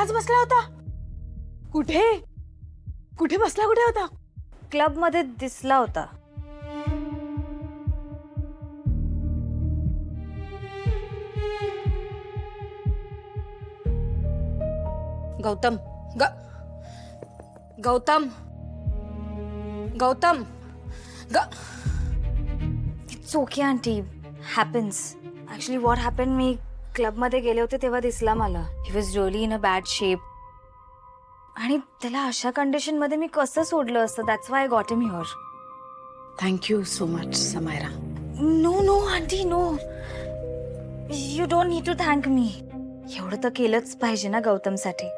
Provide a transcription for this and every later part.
एकटाच बसला होता? कुठे कुठे बसला, कुठे होता? क्लब मध्ये दिसला होता. Gautam, Gautam, Gautam, it's okay aunty, happens. Actually what happen, मी क्लब मध्ये गेले होते तेव्हा दिसला मला. He was really in a bad shape. आणि त्याला अशा कंडिशन मध्ये मी कसं सोडलं असतं. That's why I got him here. Thank you so much Samaira. No no aunty, no, you don't need to thank me. एवढं तर केलंच पाहिजे ना गौतमसाठी.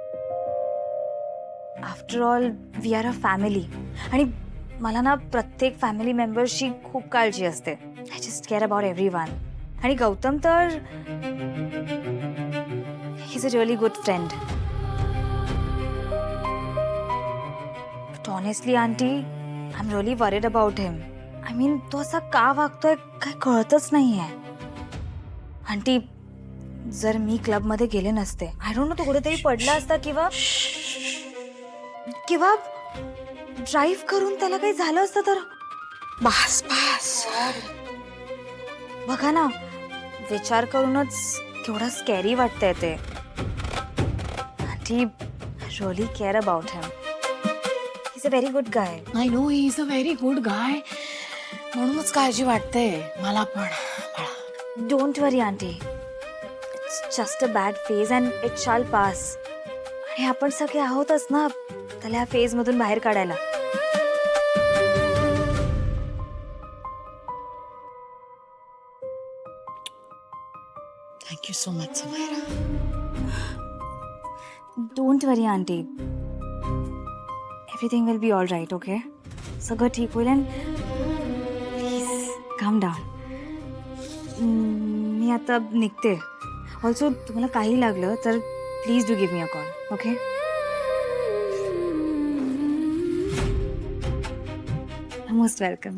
After all we are a family. आणि मला ना प्रत्येक फॅमिली मेंबरची खूप काळजी असते. I just care about everyone. आणि गौतम तर he is a really good friend. But honestly aunty, I am really worried about him. I mean, तो असा का वागतोय काय कळतच नाहीये. आंटी, जर मी क्लब मध्ये गेले नसते, आय डोंट नो, तो कुठेतरी पडला असता किंवा किंवा ड्राईव्ह करून त्याला काही झालं असतं तर. बस बस. बघा ना, विचार करूनच केवढं स्कॅरी वाटतंय ते. Aunty, really care about him. He is a very good guy. I know, he is a very good guy. म्हणूनच काळजी वाटते मला पण. Don't worry aunty, it's just a bad phase and it शाल पास. आणि आपण सगळे आहोतच ना त्याला या फेज मधून बाहेर काढायला. Thank you so much Samaira. Don't worry aunty, everything will be all right. Okay, सगळं ठीक होईल. And please calm down. मी आता निघते. ऑल्सो तुम्हाला काही लागलं तर please do give me a call. Okay, most welcome.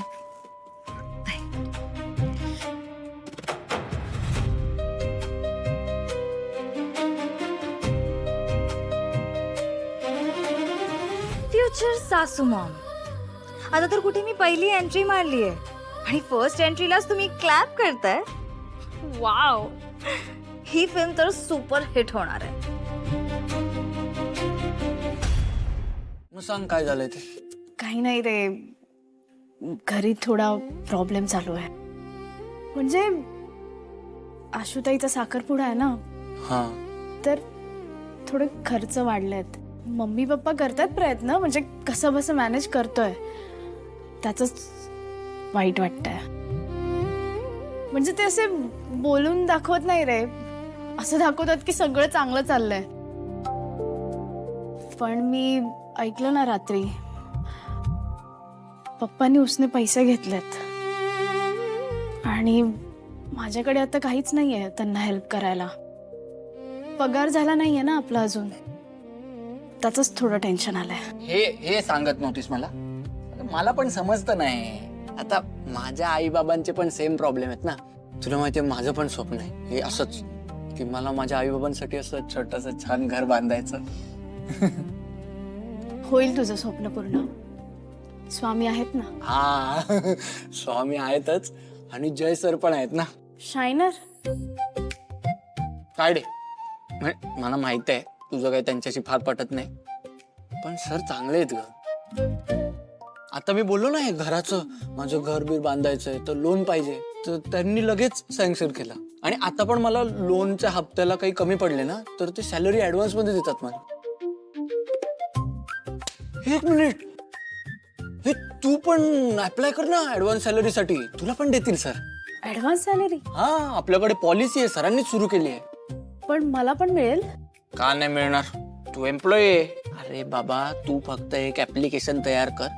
Future सासू मॉम. आता तर कुठे मी पहिली एंट्री मारली आहे आणि फर्स्ट एंट्रीलाच तुम्ही क्लॅप करताय. वाव, ही फिल्म तर सुपर हिट होणार आहे. मग सांग काय झालंय ते. काही नाही रे, घरी थोडा प्रॉब्लेम चालू आहे. म्हणजे आशुताईचा साखरपुडा आहे ना, हा, तर थोडे खर्च वाढलेत. मम्मी पप्पा करतात प्रयत्न, म्हणजे कसं बसं मॅनेज करतोय. त्याचंच वाईट वाटतंय. म्हणजे ते असे बोलून दाखवत नाही रे, असं दाखवतात की सगळं चांगलं चाललंय. पण मी ऐकलं ना रात्री, पप्पांनी उसने पैसे घेतलेत आणि माझ्याकडे आता काहीच नाहीये त्यांना हेल्प करायला. पगार झाला नाहीये ना आपला अजून, त्याचंच थोडं टेन्शन आलंय. हे सांगत नव्हतीस मला. मला पण समजतं नाही. आता माझ्या आई बाबांचे पण सेम प्रॉब्लेम आहेत ना. तुला माहितीये, माझं पण स्वप्न आहे हे असंच, की मला माझ्या आई बाबांसाठी असं छोटंसं छान घर बांधायचं. होईल तुझं स्वप्न पूर्ण. स्वामी आहेत ना. हा, स्वामी आहेतच आणि जय सर पण आहेत ना. शायनर काय डे, मला माहित आहे तुझं काही त्यांच्याशी फार पटत नाही, पण सर चांगले आहेत ग. आता मी बोललो ना हे घराचं, माझं घर बीर बांधायचंय तर लोन पाहिजे, तर त्यांनी लगेच सँक्शन केलं. आणि आता पण मला लोनच्या हप्त्याला काही कमी पडले ना, तर ते सॅलरी ऍडव्हान्स मध्ये देतात मला. एक मिनिट, हे तू पण अप्लाय कर ना ऍडव्हान्स सॅलरीसाठी, तुला पण देतील सर. Advance salary? हा, आपल्याकडे पॉलिसी आहे, सरांनीच सुरू केली आहे. पण मला पण मिळेल? का नाही मिळणार, तू एम्प्लॉई आहे. अरे बाबा, तू फक्त एक ऍप्लिकेशन तयार कर,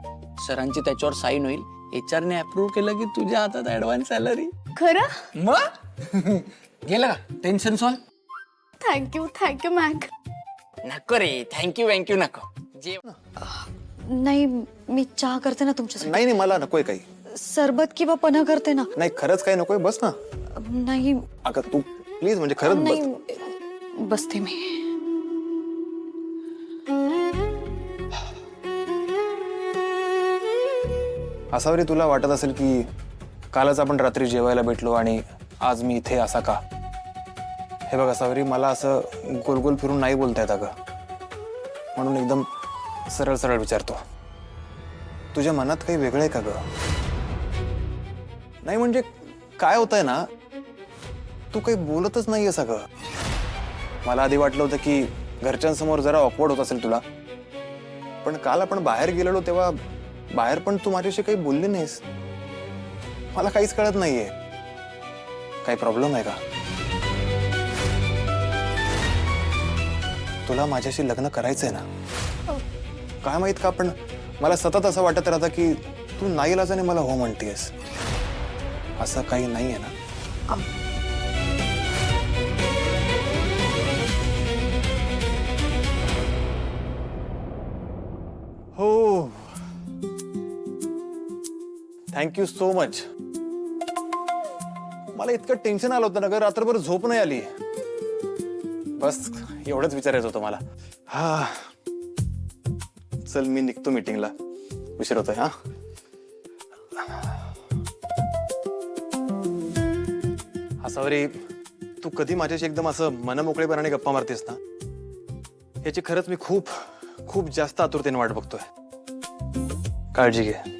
सरांची त्याच्यावर साईन होईल, HR ने अप्रूव्ह केलं की तुझ्या हातात ऍडव्हान्स सॅलरी. खरं? मग गेलं का टेन्शन सॉल्व. Thank you Mac. नको रे, थँक्यू नको. नाही, मी चहा करते ना तुमच्यासाठी. नाही मला नकोय काही. सरबत किंवा पन्हा करते ना. नाही, खरंच काही नकोय, बस ना. नाही अगं तू प्लीज, म्हणजे खरंच बस. नाही, बसते मी. असावरी तुला वाटत असेल की कालच आपण रात्री जेवायला भेटलो आणि आज मी इथे असा का? हे बघ असावरी, मला असं गोल गोल फिरून नाही बोलता येत अगं, म्हणून एकदम सरळ सरळ विचारतो. तुझ्या मनात काही वेगळं आहे का ग? नाही म्हणजे काय होतंय ना, तू काही बोलतच नाहीये सगळं. मला आधी वाटलं होतं की घरच्यांसमोर जरा ऑकवर्ड होत असेल तुला, पण काल आपण बाहेर गेलेलो तेव्हा बाहेर पण तू माझ्याशी काही बोलली नाहीस. मला काहीच कळत नाहीये. काही प्रॉब्लेम आहे का? तुला माझ्याशी लग्न करायचंय ना? काय माहित का, पण मला सतत असं वाटत राहतं की तू नाईलाजाने मला हो म्हणतेस. असं काही नाहीये ना? हो, थँक्यू सो मच. मला इतकं टेन्शन आलं होतं ना ग, रात्रभर झोप नाही आली. बस एवढंच विचारायचं होतं मला. हा चल, मी निघतो मीटिंगला, उशीर होतोय. हा असावरी, तू कधी माझ्याशी एकदम असं मनमोकळेपणाने गप्पा मारतेस ना, याची खरंच मी खूप खूप जास्त आतुरतेने वाट बघतोय. काळजी घे.